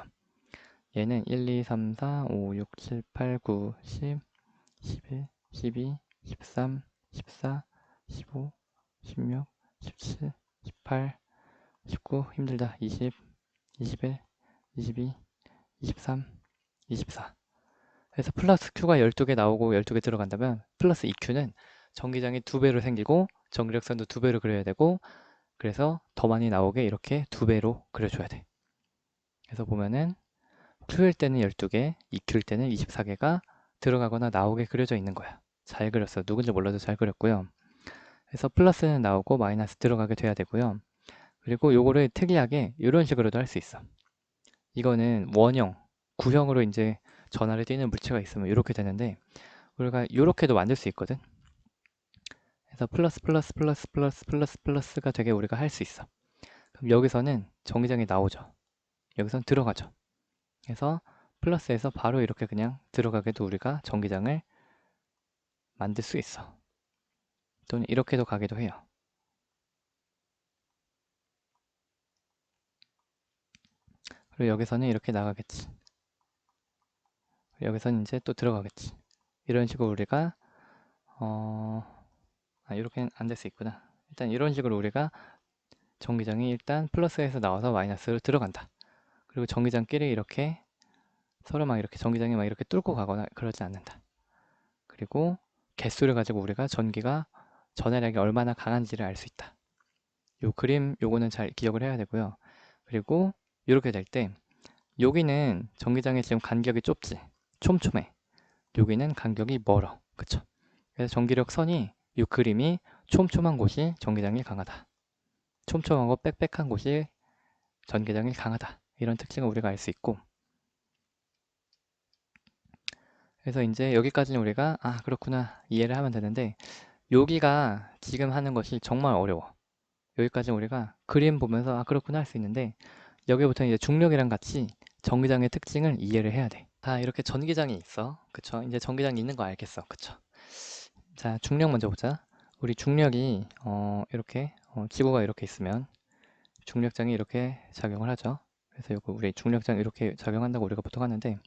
얘는 1, 2, 3, 4, 5, 6, 7, 8, 9, 10, 11, 12, 13, 14, 15, 16, 17, 18, 19, 힘들다. 20, 21, 22, 23, 24. 그래서 플러스 Q가 12개 나오고 12개 들어간다면 플러스 2Q는 전기장이 2배로 생기고 전기력선도 2배로 그려야 되고, 그래서 더 많이 나오게 이렇게 2배로 그려줘야 돼. 그래서 보면은 Q일 때는 12개, 2Q일 때는 24개가 들어가거나 나오게 그려져 있는 거야. 잘 그렸어. 누군지 몰라도 잘 그렸고요. 그래서 플러스는 나오고 마이너스 들어가게 돼야 되고요. 그리고 요거를 특이하게 이런 식으로도 할 수 있어. 이거는 원형, 구형으로 이제 전하를 띄는 물체가 있으면 이렇게 되는데, 우리가 이렇게도 만들 수 있거든. 그래서 플러스 플러스 플러스 플러스 플러스 플러스가 되게 우리가 할 수 있어. 그럼 여기서는 전기장이 나오죠. 여기선 들어가죠. 그래서 플러스에서 바로 이렇게 그냥 들어가게도 우리가 전기장을 만들 수 있어. 또는 이렇게도 가기도 해요. 그리고 여기서는 이렇게 나가겠지. 여기서는 이제 또 들어가겠지. 이런 식으로 우리가 이렇게는 안 될 수 있구나. 일단 이런 식으로 우리가 전기장이 일단 플러스에서 나와서 마이너스로 들어간다. 그리고 전기장끼리 이렇게 서로 막 이렇게 전기장이 막 이렇게 뚫고 가거나 그러지 않는다. 그리고 개수를 가지고 우리가 전해량이 얼마나 강한지를 알 수 있다. 요 그림 요거는 잘 기억을 해야 되고요. 그리고 이렇게 될 때 여기는 전기장의 지금 간격이 좁지, 촘촘해. 여기는 간격이 멀어. 그쵸? 그래서 전기력 선이 이 그림이 촘촘한 곳이 전기장이 강하다. 촘촘하고 빽빽한 곳이 전기장이 강하다. 이런 특징을 우리가 알 수 있고, 그래서 이제 여기까지는 우리가 그렇구나 이해를 하면 되는데, 여기가 지금 하는 것이 정말 어려워. 여기까지 우리가 그림 보면서 그렇구나 할 수 있는데, 여기부터 이제 중력이랑 같이 전기장의 특징을 이해를 해야 돼. 다 이렇게 전기장이 있어. 그쵸? 이제 전기장이 있는 거 알겠어. 그쵸? 자, 중력 먼저 보자. 우리 중력이 이렇게 지구가 이렇게 있으면 중력장이 이렇게 작용을 하죠. 그래서 이거 우리 중력장 이렇게 작용한다고 우리가 보통 하는데,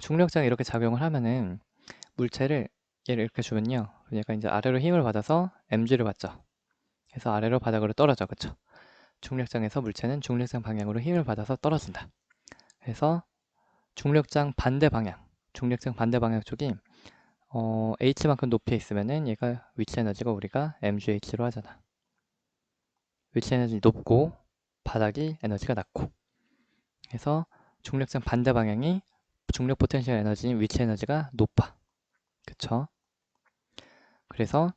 중력장이 이렇게 작용을 하면은 물체를 얘를 이렇게 주면요, 얘가 이제 아래로 힘을 받아서 mg를 받죠. 그래서 아래로 바닥으로 떨어져. 그쵸? 중력장에서 물체는 중력장 방향으로 힘을 받아서 떨어진다. 그래서 중력장 반대 방향 쪽이 h만큼 높이에 있으면은 얘가 위치 에너지가 우리가 mgh로 하잖아. 위치 에너지 높고 바닥이 에너지가 낮고, 그래서 중력장 반대 방향이 중력 포텐셜 에너지인 위치 에너지가 높아. 그쵸? 그래서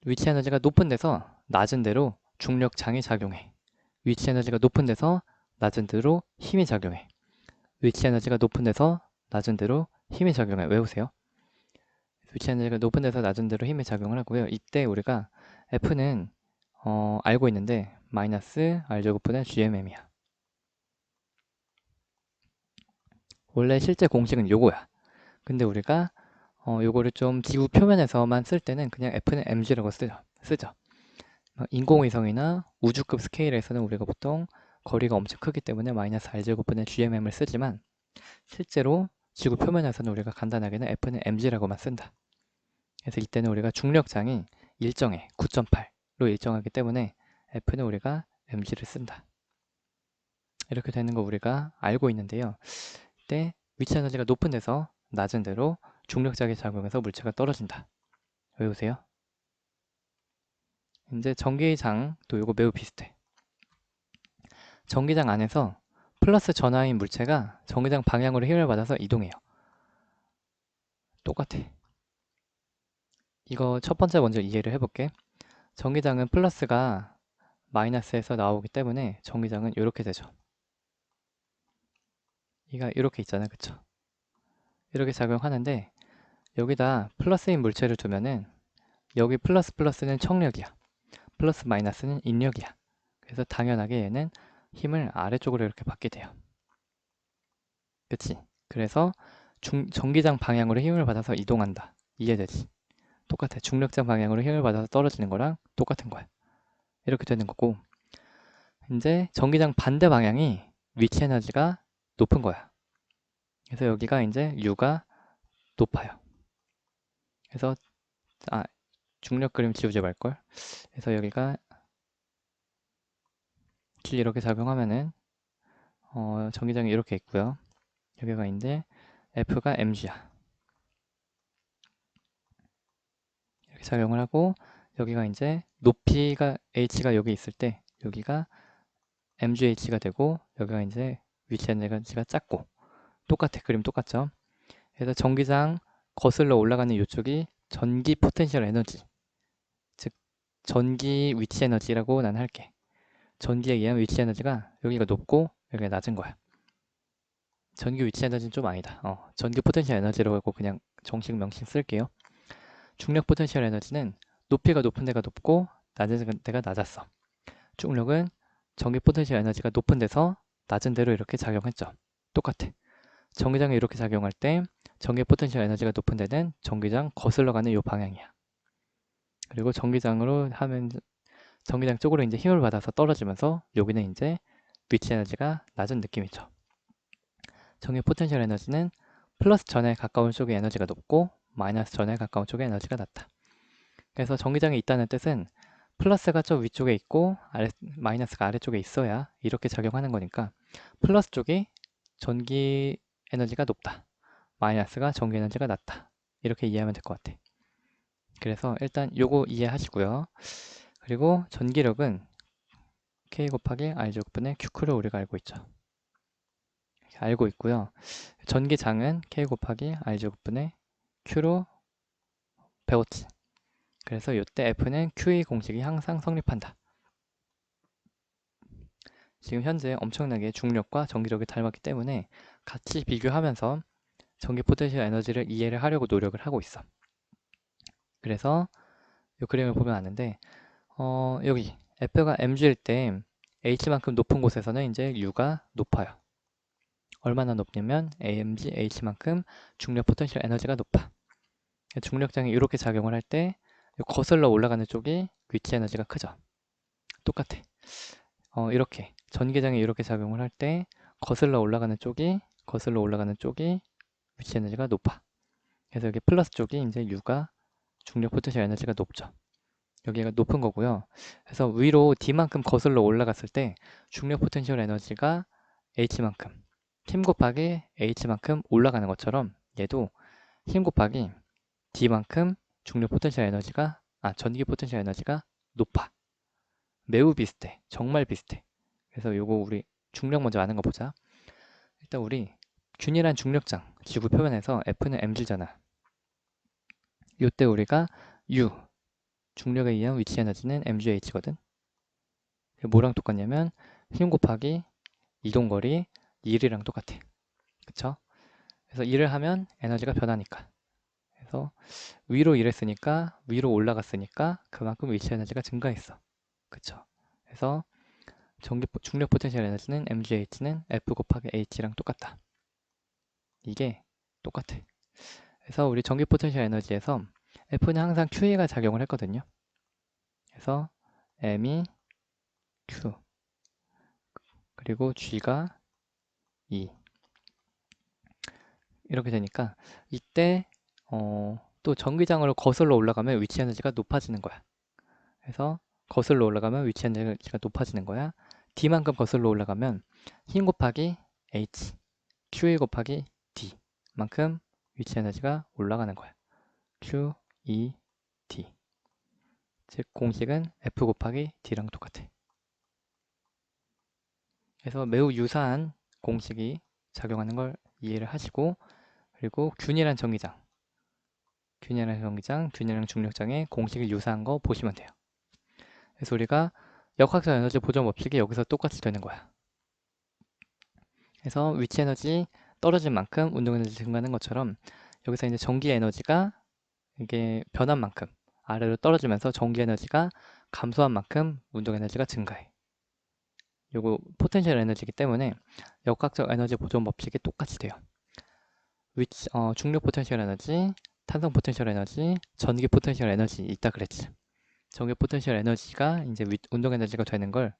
위치 에너지가 높은 데서 낮은 데로 중력장이 작용해. 위치 에너지가 높은 데서 낮은 데로 힘이 작용해. 위치 에너지가 높은 데서 낮은 데로 힘이 작용해. 외우세요. 위치 에너지가 높은 데서 낮은 데로 힘이 작용을 하고요. 이때 우리가 F는 알고 있는데 마이너스 R제곱분의 GMM이야. 원래 실제 공식은 요거야. 근데 우리가 요거를 좀 지구 표면에서만 쓸 때는 그냥 F는 mg라고 쓰죠. 인공위성이나 우주급 스케일에서는 우리가 보통 거리가 엄청 크기 때문에 마이너스 R제곱분의 GMM을 쓰지만, 실제로 지구 표면에서는 우리가 간단하게는 F는 mg라고만 쓴다. 그래서 이때는 우리가 중력장이 일정해. 9.8로 일정하기 때문에 F는 우리가 mg를 쓴다. 이렇게 되는 거 우리가 알고 있는데요. 이때 위치 에너지가 높은 데서 낮은 데로 중력장이 작용해서 물체가 떨어진다. 외우세요. 이제 전기장도 이거 매우 비슷해. 전기장 안에서 플러스 전하인 물체가 전기장 방향으로 힘을 받아서 이동해요. 똑같아. 이거 첫 번째 먼저 이해를 해볼게. 전기장은 플러스가 마이너스에서 나오기 때문에 전기장은 이렇게 되죠. 얘가 이렇게 있잖아, 그쵸? 이렇게 작용하는데 여기다 플러스인 물체를 두면은 여기 플러스 플러스는 청력이야. 플러스 마이너스는 인력이야. 그래서 당연하게 얘는 힘을 아래쪽으로 이렇게 받게 돼요. 그치? 그래서 전기장 방향으로 힘을 받아서 이동한다. 이해되지? 똑같아. 중력장 방향으로 힘을 받아서 떨어지는 거랑 똑같은 거야. 이렇게 되는 거고 이제 전기장 반대 방향이 위치 에너지가 높은 거야. 그래서 여기가 이제 U가 높아요. 그래서 중력 그림 지우지 말걸. 그래서 여기가 길 이렇게 작용하면은 전기장이 이렇게 있고요. 여기가 이제 F가 mg야. 이렇게 작용을 하고 여기가 이제 높이가 h가 여기 있을 때 여기가 mgh가 되고 여기가 이제 위치 에너지가 작고 똑같아. 그림 똑같죠? 그래서 전기장 거슬러 올라가는 이쪽이 전기 포텐셜 에너지, 즉 전기 위치 에너지라고 난 할게. 전기에 의한 위치 에너지가 여기가 높고 여기가 낮은 거야. 전기 위치 에너지는 좀 아니다. 전기 포텐셜 에너지라고 하고 그냥 정식 명칭 쓸게요. 중력 포텐셜 에너지는 높이가 높은 데가 높고 낮은 데가 낮았어. 중력은 전기 포텐셜 에너지가 높은 데서 낮은 데로 이렇게 작용했죠. 똑같아. 전기장이 이렇게 작용할 때 전기 포텐셜 에너지가 높은 데는 전기장 거슬러 가는 이 방향이야. 그리고 전기장으로 하면 전기장 쪽으로 이제 힘을 받아서 떨어지면서 여기는 이제 위치 에너지가 낮은 느낌이죠. 전기 포텐셜 에너지는 플러스 전에 가까운 쪽의 에너지가 높고 마이너스 전에 가까운 쪽의 에너지가 낮다. 그래서 전기장이 있다는 뜻은 플러스가 저 위쪽에 있고 마이너스가 아래쪽에 있어야 이렇게 작용하는 거니까 플러스 쪽이 전기 에너지가 높다. 마이너스가 전기 에너지가 낮다. 이렇게 이해하면 될 것 같아. 그래서 일단 요거 이해하시고요. 그리고 전기력은 K 곱하기 R제곱분의 Q크로 우리가 알고 있죠. 알고 있고요. 전기장은 K 곱하기 R제곱분의 Q로 배웠지. 그래서 이때 F는 QE 공식이 항상 성립한다. 지금 현재 엄청나게 중력과 전기력이 닮았기 때문에 같이 비교하면서 전기 포텐셜 에너지를 이해를 하려고 노력을 하고 있어. 그래서 이 그림을 보면 아는데 여기 F가 mg일 때 h만큼 높은 곳에서는 이제 U가 높아요. 얼마나 높냐면 AMG H만큼 중력 포텐셜 에너지가 높아. 중력장이 이렇게 작용을 할 때 거슬러 올라가는 쪽이 위치 에너지가 크죠. 똑같아. 이렇게 전기장이 이렇게 작용을 할 때 거슬러 올라가는 쪽이 위치 에너지가 높아. 그래서 여기 플러스 쪽이 이제 U가 중력 포텐셜 에너지가 높죠. 여기가 높은 거고요. 그래서 위로 D만큼 거슬러 올라갔을 때 중력 포텐셜 에너지가 H만큼 힘 곱하기 H만큼 올라가는 것처럼 얘도 힘 곱하기 D만큼 중력 포텐셜 에너지가 전기 포텐셜 에너지가 높아. 매우 비슷해. 정말 비슷해. 그래서 요거 우리 중력 먼저 아는 거 보자. 일단 우리 균일한 중력장 지구 표면에서 F는 mg잖아. 요때 우리가 U 중력에 의한 위치 에너지는 mgh거든. 뭐랑 똑같냐면 힘 곱하기 이동거리 1이랑 똑같아. 그쵸? 그래서 일을 하면 에너지가 변하니까. 그래서 위로 일했으니까 위로 올라갔으니까 그만큼 위치 에너지가 증가했어. 그쵸? 그래서 중력 포텐셜 에너지는 mgh는 F 곱하기 h랑 똑같다. 이게 똑같아. 그래서 우리 전기 포텐셜 에너지에서 F는 항상 QE가 작용을 했거든요. 그래서 M이 Q 그리고 G가 E 이렇게 되니까 이때 또 전기장으로 거슬러 올라가면 위치 에너지가 높아지는 거야. 그래서 거슬러 올라가면 위치 에너지가 높아지는 거야. D만큼 거슬러 올라가면 힘 곱하기 H, QE 곱하기 D만큼 위치 에너지가 올라가는 거야. Q, E, D. 즉 공식은 F 곱하기 D랑 똑같아. 그래서 매우 유사한 공식이 작용하는 걸 이해를 하시고 그리고 균일한 전기장 균이랑 전기장, 균이랑 중력장의 공식이 유사한 거 보시면 돼요. 그래서 우리가 역학적 에너지 보존 법칙이 여기서 똑같이 되는 거야. 그래서 위치 에너지 떨어진 만큼 운동 에너지 증가하는 것처럼 여기서 이제 전기 에너지가 이게 변한 만큼 아래로 떨어지면서 전기 에너지가 감소한 만큼 운동 에너지가 증가해. 요거 포텐셜 에너지이기 때문에 역학적 에너지 보존 법칙이 똑같이 돼요. 중력 포텐셜 에너지, 탄성 포텐셜 에너지, 전기 포텐셜 에너지 있다 그랬지. 전기 포텐셜 에너지가 이제 운동 에너지가 되는 걸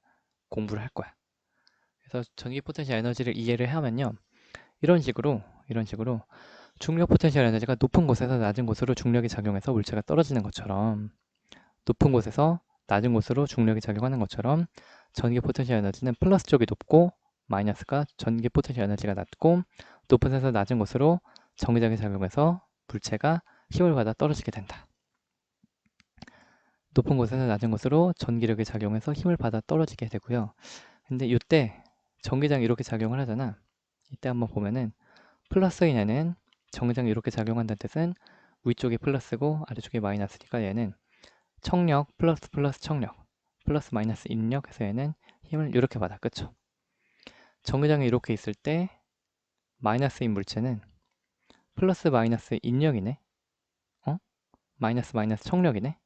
공부를 할 거야. 그래서 전기 포텐셜 에너지를 이해를 하면요. 이런 식으로 중력 포텐셜 에너지가 높은 곳에서 낮은 곳으로 중력이 작용해서 물체가 떨어지는 것처럼 높은 곳에서 낮은 곳으로 중력이 작용하는 것처럼 전기 포텐셜 에너지는 플러스 쪽이 높고 마이너스가 전기 포텐셜 에너지가 낮고 높은 곳에서 낮은 곳으로 전기장이 작용해서 물체가 힘을 받아 떨어지게 된다. 높은 곳에서 낮은 곳으로 전기력이 작용해서 힘을 받아 떨어지게 되고요. 근데 이때 전기장이 이렇게 작용을 하잖아. 이때 한번 보면은 플러스인 애는 전기장이 이렇게 작용한다는 뜻은 위쪽이 플러스고 아래쪽이 마이너스니까 얘는 청력 플러스 청력 플러스 마이너스 인력 해서 얘는 힘을 이렇게 받아. 그쵸? 전기장이 이렇게 있을 때 마이너스인 물체는 플러스 마이너스 인력이네. 마이너스 청력이네.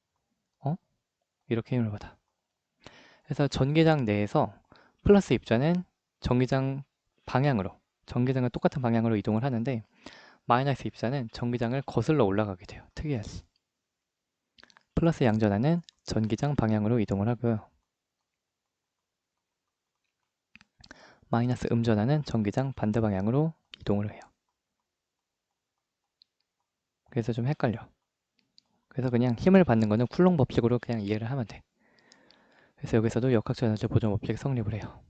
이렇게 힘을 받아. 그래서 전기장 내에서 플러스 입자는 전기장 방향으로 전기장과 똑같은 방향으로 이동을 하는데 마이너스 입자는 전기장을 거슬러 올라가게 돼요. 특이하지. 플러스 양전하는 전기장 방향으로 이동을 하고요. 마이너스 음전하는 전기장 반대 방향으로 이동을 해요. 그래서 좀 헷갈려. 그래서 그냥 힘을 받는 거는 쿨롱 법칙으로 그냥 이해를 하면 돼. 그래서 여기서도 역학적 에너지 보존 법칙이 성립을 해요.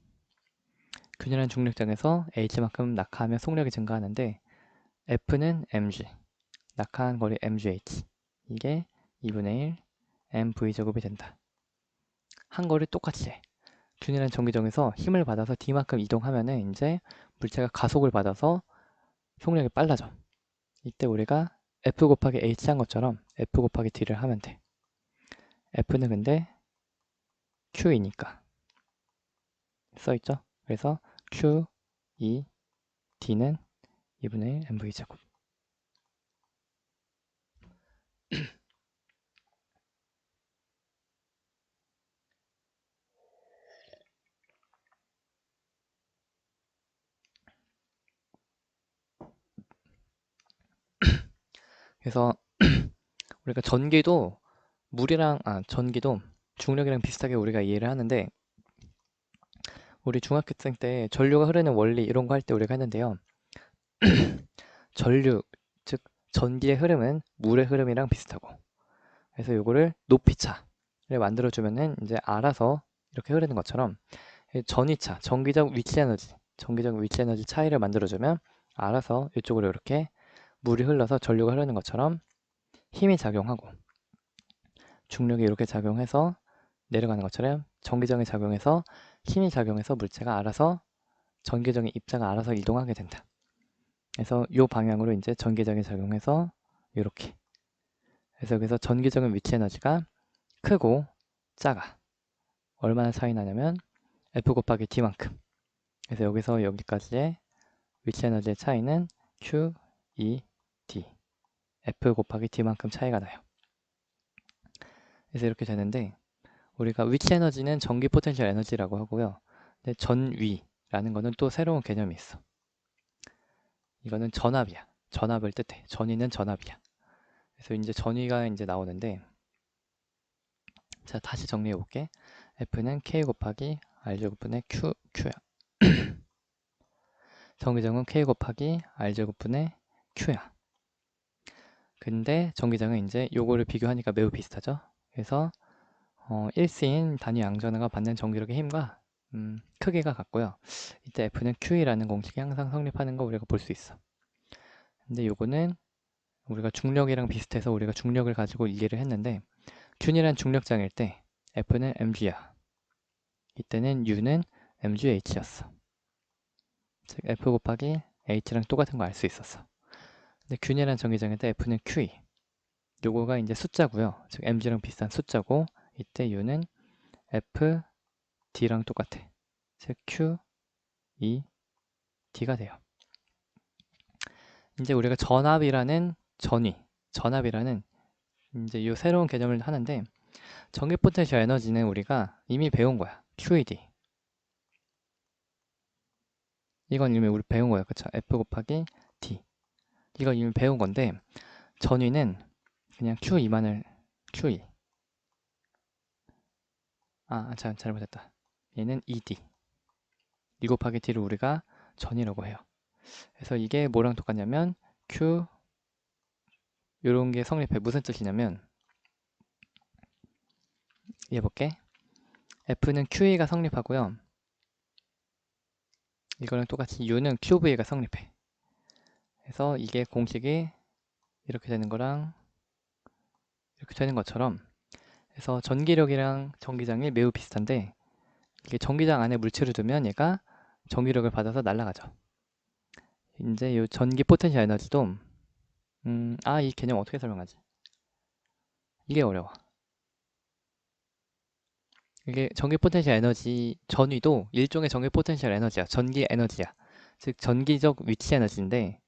균일한 중력장에서 H만큼 낙하하면 속력이 증가하는데 F는 mg, 낙하한 거리 mgh. 이게 2분의 1 mv제곱이 된다. 한 거리 똑같이 해. 균일한 전기장에서 힘을 받아서 D만큼 이동하면은 이제 물체가 가속을 받아서 속력이 빨라져. 이때 우리가 F 곱하기 H 한 것처럼 F 곱하기 D를 하면 돼. F는 근데 Q이니까 써있죠? 그래서 Q, E, D는 2분의 1 mv제곱. 그래서 우리가 전기도 전기도 중력이랑 비슷하게 우리가 이해를 하는데 우리 중학교생 때 전류가 흐르는 원리 이런 거 할 때 우리가 했는데요. 전류, 즉 전기의 흐름은 물의 흐름이랑 비슷하고 그래서 이거를 높이차를 만들어주면은 이제 알아서 이렇게 흐르는 것처럼 전위차, 전기적 위치 에너지 차이를 만들어주면 알아서 이쪽으로 이렇게 물이 흘러서 전류가 흐르는 것처럼 힘이 작용하고 중력이 이렇게 작용해서 내려가는 것처럼 전기장이 작용해서 힘이 작용해서 물체가 알아서 전기장의 입자가 알아서 이동하게 된다. 그래서 이 방향으로 이제 전기장이 작용해서 이렇게. 그래서 여기서 전기장의 위치 에너지가 크고 작아. 얼마나 차이 나냐면 F 곱하기 D만큼. 그래서 여기서 여기까지의 위치 에너지의 차이는 Q, E, D. F 곱하기 D만큼 차이가 나요. 그래서 이렇게 되는데 우리가 위치 에너지는 전기 포텐셜 에너지라고 하고요. 근데 전위라는 거는 또 새로운 개념이 있어. 이거는 전압이야. 전압을 뜻해. 전위는 전압이야. 그래서 이제 전위가 이제 나오는데 자, 다시 정리해 볼게. F는 K 곱하기 R제곱분의 Q야. 전기장은 K 곱하기 R제곱분의 Q야. 근데 전기장은 이제 요거를 비교하니까 매우 비슷하죠. 그래서 1스인 단위 양전하가 받는 전기력의 힘과 크기가 같고요. 이때 F는 Q이라는 공식이 항상 성립하는 거 우리가 볼 수 있어. 근데 요거는 우리가 중력이랑 비슷해서 우리가 중력을 가지고 이해를 했는데 균일한 중력장일 때 F는 mg야. 이때는 U는 mgh였어. 즉 F 곱하기 H랑 똑같은 거 알 수 있었어. 근데 균일한 전기장일 때 F는 Q이. 요거가 이제 숫자고요. 즉 mg랑 비슷한 숫자고 이때 u는 f d랑 똑같아. 즉 q 2 d가 돼요. 이제 우리가 전압이라는 이제 이 새로운 개념을 하는데 전기 포텐셜 에너지는 우리가 이미 배운 거야. QED. 이건 이미 우리 배운 거야. 그쵸? F 곱하기 D. 이거 이미 배운 건데 전위는 그냥 Q2만을 Q2. 잘못했다. 얘는 ED. E 곱하기 D를 우리가 전이라고 해요. 그래서 이게 뭐랑 똑같냐면 Q 요런 게 성립해. 무슨 뜻이냐면 해볼게. F는 QE가 성립하고요. 이거랑 똑같이 U는 QV가 성립해. 그래서 이게 공식이 이렇게 되는 거랑 이렇게 되는 것처럼 그래서 전기력이랑 전기장이 매우 비슷한데 이게 전기장 안에 물체를 두면 얘가 전기력을 받아서 날아가죠. 이제 이 전기 포텐셜 에너지도 이 개념 어떻게 설명하지? 이게 어려워. 이게 전기 포텐셜 에너지 전위도 일종의 전기 포텐셜 에너지야. 전기 에너지야. 즉 전기적 위치 에너지인데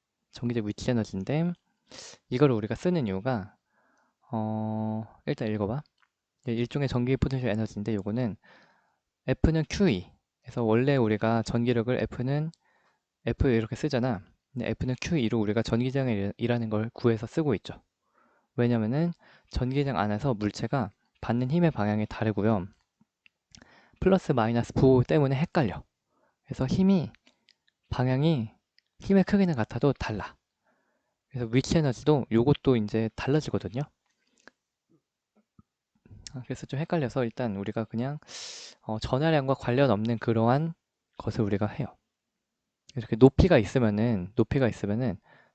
이거를 우리가 쓰는 이유가 일단 읽어봐. 일종의 전기 포텐셜 에너지인데 요거는 F는 QE. 그래서 원래 우리가 전기력을 F는 F 이렇게 쓰잖아. 근데 F는 Q2로 우리가 전기장이라는 걸 구해서 쓰고 있죠. 왜냐면은 전기장 안에서 물체가 받는 힘의 방향이 다르고요. 플러스 마이너스 부호 때문에 헷갈려. 그래서 방향이 힘의 크기는 같아도 달라. 그래서 위치 에너지도 요것도 이제 달라지거든요. 그래서 좀 헷갈려서 일단 우리가 그냥 전하량과 관련 없는 그러한 것을 우리가 해요. 이렇게 높이가 있으면은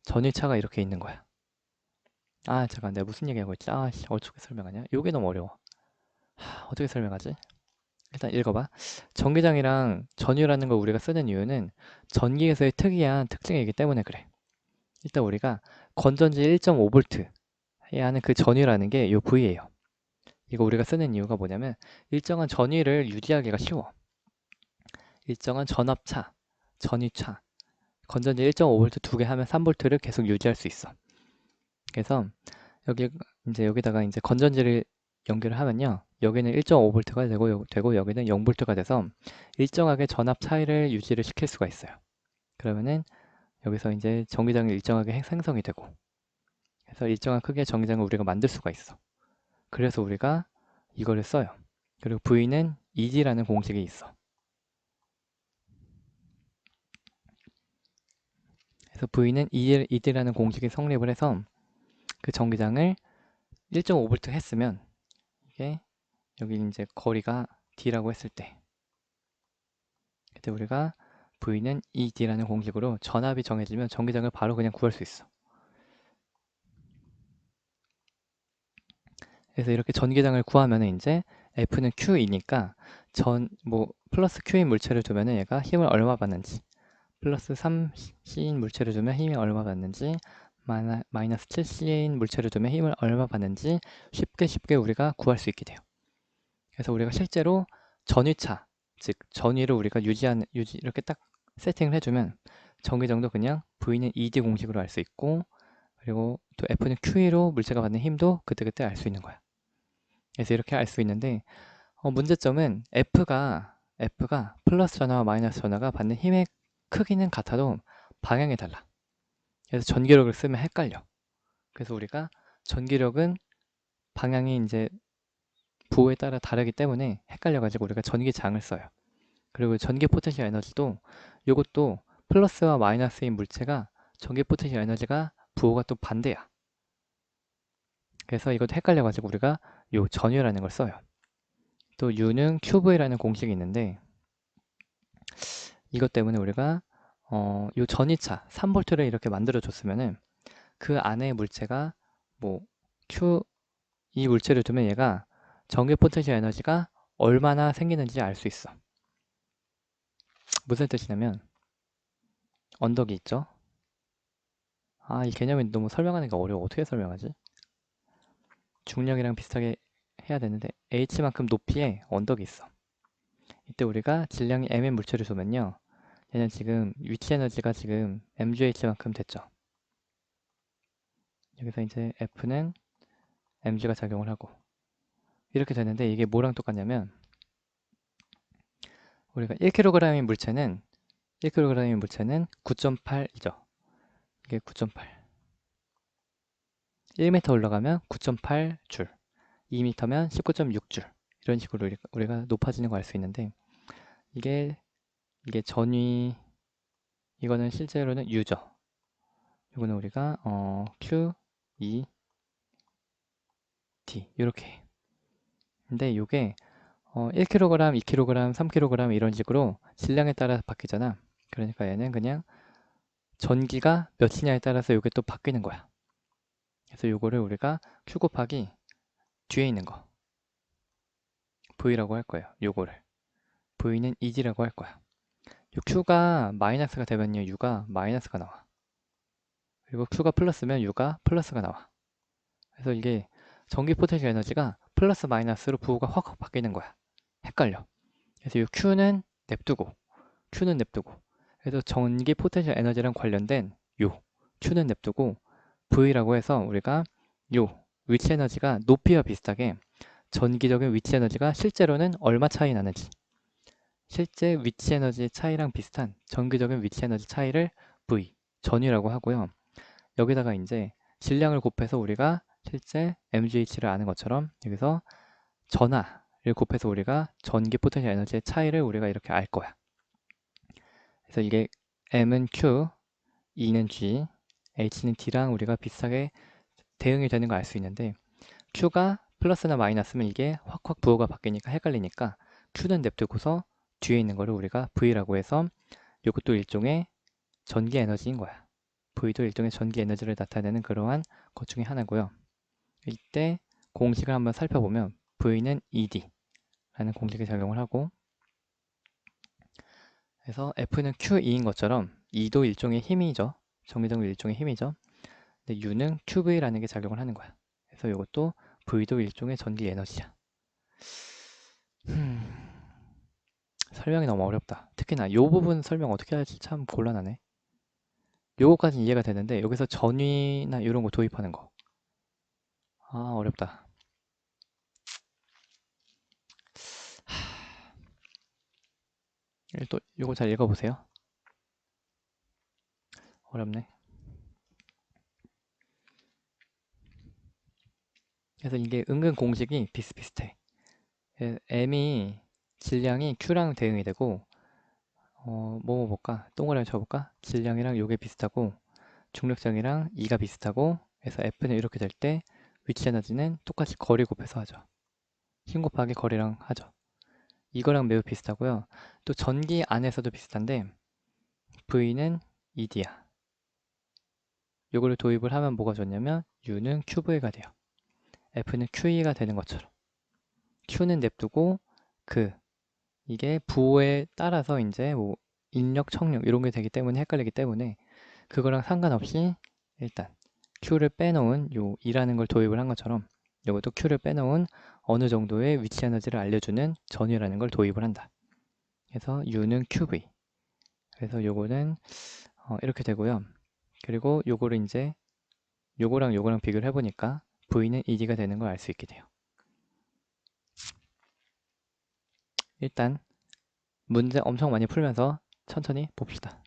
전위차가 이렇게 있는 거야. 잠깐 내가 무슨 얘기하고 있지? 어떻게 설명하냐? 요게 너무 어려워. 어떻게 설명하지? 일단 읽어봐. 전기장이랑 전유라는 걸 우리가 쓰는 이유는 전기에서의 특이한 특징이기 때문에 그래. 일단 우리가 건전지 1.5V에 하는 그 전유라는 게 요 V예요. 이거 우리가 쓰는 이유가 뭐냐면 일정한 전위를 유지하기가 쉬워. 일정한 전압차, 전위차, 건전지 1.5V 두 개 하면 3V를 계속 유지할 수 있어. 그래서 여기다가 이제 건전지를 연결을 하면요. 여기는 1.5V가 되고 여기는 0V가 돼서 일정하게 전압 차이를 유지를 시킬 수가 있어요. 그러면은 여기서 이제 전기장이 일정하게 생성이 되고 그래서 일정한 크기의 전기장을 우리가 만들 수가 있어. 그래서 우리가 이거를 써요. 그리고 V는 EG라는 공식이 있어. 그래서 V는 ED라는 공식이 성립을 해서 그 전기장을 1.5V 했으면 이게 여기 이제 거리가 D라고 했을 때 그때 우리가 V는 ED라는 공식으로 전압이 정해지면 전기장을 바로 그냥 구할 수 있어. 그래서 이렇게 전기장을 구하면 이제 F는 Q이니까 플러스 Q인 물체를 두면은 얘가 힘을 얼마 받는지 플러스 3C인 물체를 두면 힘이 얼마 받는지 마이너스 7C인 물체를 두면 힘을 얼마 받는지 쉽게 우리가 구할 수 있게 돼요. 그래서 우리가 실제로 전위차, 즉 전위를 우리가 이렇게 딱 세팅을 해주면 전기장도 그냥 V는 ED 공식으로 알 수 있고 그리고 또 F는 QE로 물체가 받는 힘도 그때그때 알 수 있는 거야. 그래서 이렇게 알 수 있는데 문제점은 F가 플러스 전화와 마이너스 전화가 받는 힘의 크기는 같아도 방향이 달라. 그래서 전기력을 쓰면 헷갈려. 그래서 우리가 전기력은 방향이 이제 부호에 따라 다르기 때문에 헷갈려가지고 우리가 전기장을 써요. 그리고 전기 포텐셜 에너지도 이것도 플러스와 마이너스인 물체가 전기 포텐셜 에너지가 부호가 또 반대야. 그래서 이것도 헷갈려가지고 우리가 요 전유라는 걸 써요. 또 U는 QV라는 공식이 있는데 이것 때문에 우리가 요 전이차 3V를 이렇게 만들어 줬으면은 그 안에 물체가 뭐 Q 이 물체를 두면 얘가 전기 포텐셜 에너지가 얼마나 생기는지 알 수 있어. 무슨 뜻이냐면 언덕이 있죠. 이 개념이 너무 설명하는 게 어려워. 어떻게 설명하지? 중력이랑 비슷하게 해야 되는데 h만큼 높이에 언덕이 있어. 이때 우리가 질량이 m의 물체를 쏘면요. 얘는 지금 위치 에너지가 지금 mgh만큼 됐죠. 여기서 이제 F는 mg가 작용을 하고 이렇게 되는데 이게 뭐랑 똑같냐면 우리가 1kg의 물체는 9.8이죠. 이게 9.8. 1m 올라가면 9.8줄, 2m면 19.6줄 이런 식으로 우리가 높아지는 걸 알 수 있는데 이게 전위 이거는 실제로는 U죠. 이거는 우리가 Q, E, T 이렇게. 근데 이게 1kg, 2kg, 3kg 이런 식으로 질량에 따라 바뀌잖아. 그러니까 얘는 그냥 전기가 몇이냐에 따라서 이게 또 바뀌는 거야. 그래서 이거를 우리가 Q 곱하기 뒤에 있는 거 V라고 할 거예요. 요거를 V는 EG라고 할 거야. 요 Q가 마이너스가 되면요 U가 마이너스가 나와. 그리고 Q가 플러스면 U가 플러스가 나와. 그래서 이게 전기 포텐셜 에너지가 플러스 마이너스로 부호가 확 바뀌는 거야. 헷갈려. 그래서 이 Q는 냅두고 그래서 전기 포텐셜 에너지랑 관련된 요 Q는 냅두고 V라고 해서 우리가 요 위치 에너지가 높이와 비슷하게 전기적인 위치 에너지가 실제로는 얼마 차이 나는지 실제 위치 에너지 차이랑 비슷한 전기적인 위치 에너지 차이를 V, 전위라고 하고요. 여기다가 이제 질량을 곱해서 우리가 실제 mgh를 아는 것처럼 여기서 전하를 곱해서 우리가 전기 포텐셜 에너지의 차이를 우리가 이렇게 알 거야. 그래서 이게 m은 q, e는 g, h는 d랑 우리가 비슷하게 대응이 되는 걸 알 수 있는데 q가 플러스나 마이너스면 이게 확확 부호가 바뀌니까 헷갈리니까 q는 냅두고서 뒤에 있는 거를 우리가 v라고 해서 이것도 일종의 전기 에너지인 거야. V도 일종의 전기 에너지를 나타내는 그러한 것 중에 하나고요. 이때 공식을 한번 살펴보면 V는 ED라는 공식에 적용을 하고 그래서 F는 QE인 것처럼 E도 일종의 힘이죠. 전기적인 일종의 힘이죠. 근데 U는 QV라는 게 작용을 하는 거야. 그래서 이것도 V도 일종의 전기 에너지야. 설명이 너무 어렵다. 특히나 이 부분 설명 어떻게 할지 참 곤란하네. 요거까지 이해가 되는데 여기서 전위나 이런 거 도입하는 거. 아, 어렵다. 또 요거 잘 읽어보세요. 어렵네. 그래서 이게 은근 공식이 비슷비슷해. m이 질량이 q랑 대응이 되고 뭐 볼까? 동그라미 쳐볼까? 질량이랑 요게 비슷하고 중력장이랑 E가 비슷하고 그래서 F는 이렇게 될 때 위치 에너지는 똑같이 거리 곱해서 하죠. 힘 곱하기 거리랑 하죠. 이거랑 매우 비슷하고요. 또 전기 안에서도 비슷한데 V는 ED야. 요거를 도입을 하면 뭐가 좋냐면 U는 QV가 돼요. F는 QE가 되는 것처럼 Q는 냅두고 이게 부호에 따라서 이제 뭐 인력, 청력 이런 게 되기 때문에 헷갈리기 때문에 그거랑 상관없이 일단 Q를 빼놓은 요 E라는 걸 도입을 한 것처럼 이것도 Q를 빼놓은 어느 정도의 위치 에너지를 알려주는 전위라는 걸 도입을 한다. 그래서 U는 QV. 그래서 요거는 이렇게 되고요. 그리고 요거를 이제 요거랑 비교를 해보니까 V는 ED가 되는 걸 알 수 있게 돼요. 일단 문제 엄청 많이 풀면서 천천히 봅시다.